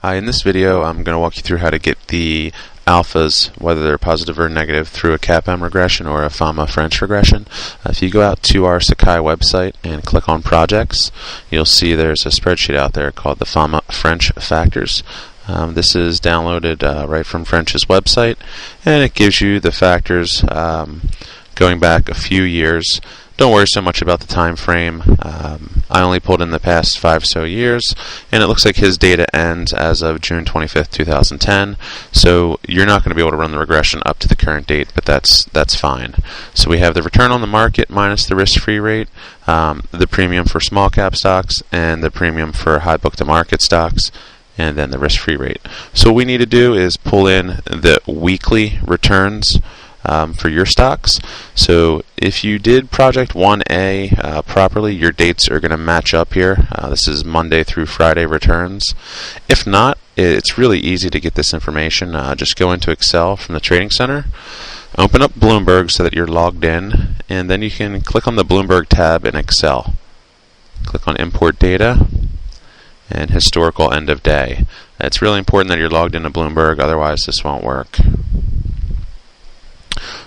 In this video, I'm going to walk you through how to get the alphas, whether they're positive or negative, through a CAPM regression or a FAMA French regression. If you go out to our Sakai website and click on projects, you'll see there's a spreadsheet out there called the FAMA French factors. This is downloaded right from French's website, and it gives you the factors going back a few years. Don't worry so much about the time frame. I only pulled in the past 5 or so years, and it looks like his data ends as of June 25th, 2010. So you're not going to be able to run the regression up to the current date, but that's fine. So we have the return on the market minus the risk-free rate, the premium for small cap stocks, and the premium for high book-to-market stocks, and then the risk-free rate. So what we need to do is pull in the weekly returns for your stocks. So if you did Project 1A properly, your dates are going to match up here. This is Monday through Friday returns. If not, it's really easy to get this information. Just go into Excel from the Trading Center, open up Bloomberg so that you're logged in, and then you can click on the Bloomberg tab in Excel. Click on Import Data and Historical End of Day. It's really important that you're logged into Bloomberg, otherwise this won't work.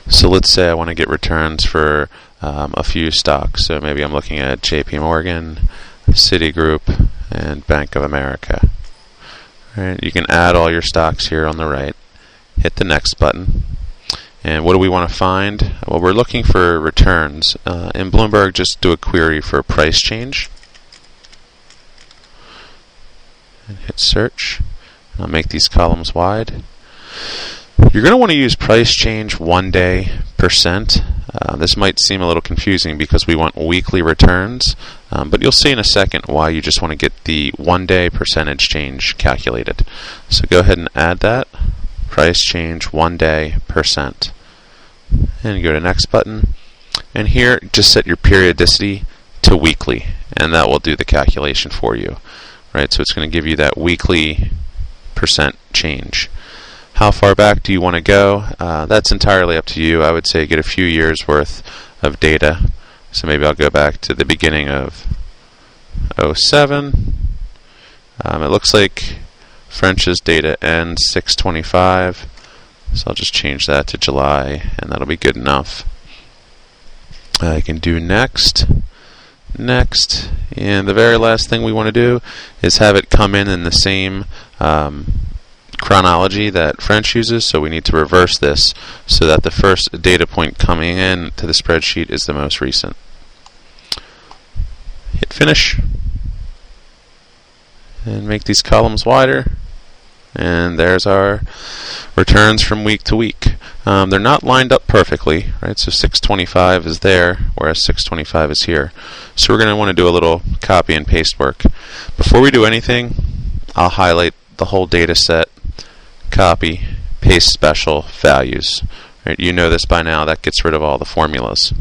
So let's say I want to get returns for a few stocks. So maybe I'm looking at JP Morgan, Citigroup, and Bank of America. All right, you can add all your stocks here on the right. Hit the next button. And what do we want to find? Well, we're looking for returns. In Bloomberg, just do a query for price change. And hit search. I'll make these columns wide. You're going to want to use price change 1 day %. This might seem a little confusing because we want weekly returns, but you'll see in a second why you just want to get the 1 day percentage change calculated. So go ahead and add that, price change 1 day %. And go to next button. And here, just set your periodicity to weekly, and that will do the calculation for you. Right? So it's going to give you that weekly % change. How far back do you want to go? That's entirely up to you. I would say get a few years worth of data. So maybe I'll go back to the beginning of 07. It looks like French's data ends 6/25. So I'll just change that to July, and that'll be good enough. I can do next. Next. And the very last thing we want to do is have it come in the same chronology that French uses, so we need to reverse this so that the first data point coming in to the spreadsheet is the most recent. Hit finish and make these columns wider, and there's our returns from week to week. They're not lined up perfectly, right? So 625 is there, whereas 625 is here. So we're going to want to do a little copy and paste work. Before we do anything, I'll highlight the whole data set. Copy, paste special values. Right, you know this by now. That gets rid of all the formulas.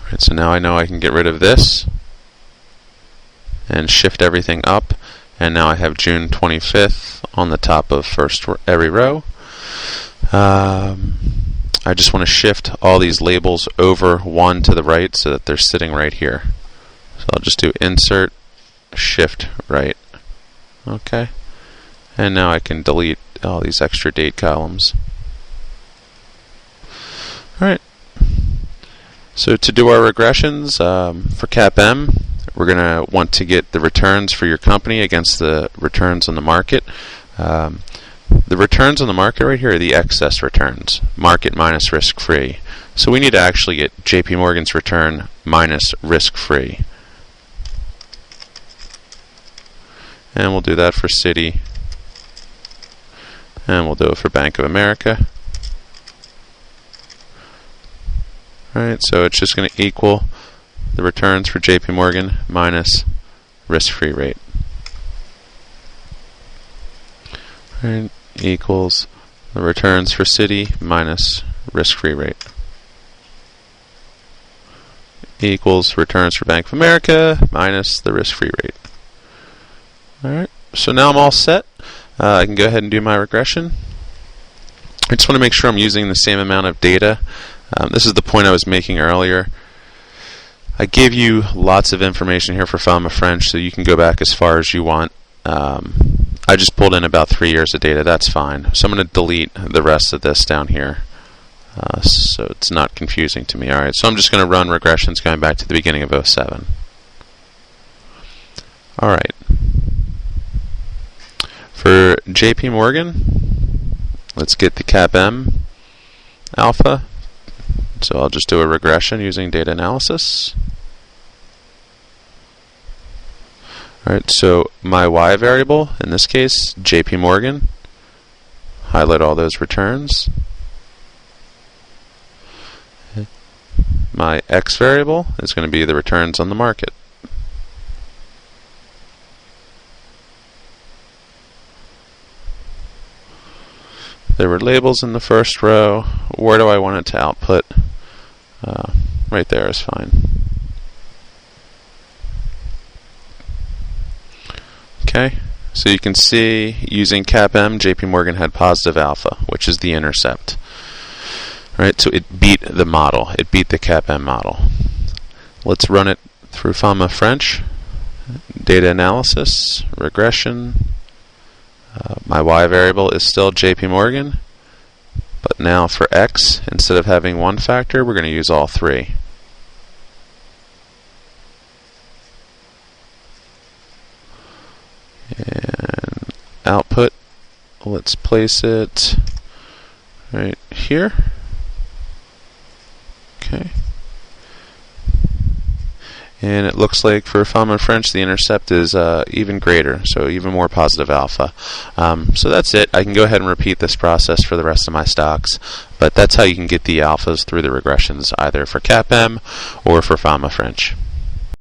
Right, so now I know I can get rid of this and shift everything up. And now I have June 25th on the top of every row. I just want to shift all these labels over one to the right so that they're sitting right here. So I'll just do Insert, Shift, Right. Okay. And now I can delete all these extra date columns. Alright. So to do our regressions for CAPM, we're going to want to get the returns for your company against the returns on the market. The returns on the market right here are the excess returns, market minus risk-free. So we need to actually get JP Morgan's return minus risk-free. And we'll do that for Citi. And we'll do it for Bank of America. Alright, so it's just going to equal the returns for JP Morgan minus risk-free rate. Alright, equals the returns for Citi minus risk-free rate. Equals returns for Bank of America minus the risk-free rate. Alright, so now I'm all set. I can go ahead and do my regression. I just want to make sure I'm using the same amount of data. This is the point I was making earlier. I gave you lots of information here for FAMA French, so you can go back as far as you want. I just pulled in about 3 years of data. That's fine. So I'm going to delete the rest of this down here, so it's not confusing to me. Alright, so I'm just going to run regressions going back to the beginning of 07. Alright. For JP Morgan, let's get the CAPM alpha. So I'll just do a regression using data analysis. Alright, so my Y variable, in this case, JP Morgan, highlight all those returns. My X variable is going to be the returns on the market. There were labels in the first row. Where do I want it to output? Right there is fine. Okay, so you can see using CAPM, JP Morgan had positive alpha, which is the intercept. Right, so it beat the model. It beat the CAPM model. Let's run it through FAMA French. Data analysis, regression. My Y variable is still JP Morgan, but now for X, instead of having one factor, we're going to use all three. And output, let's place it right here. Okay. And it looks like for FAMA French the intercept is even greater, so even more positive alpha. So that's it. I can go ahead and repeat this process for the rest of my stocks, but that's how you can get the alphas through the regressions, either for CAPM or for FAMA French.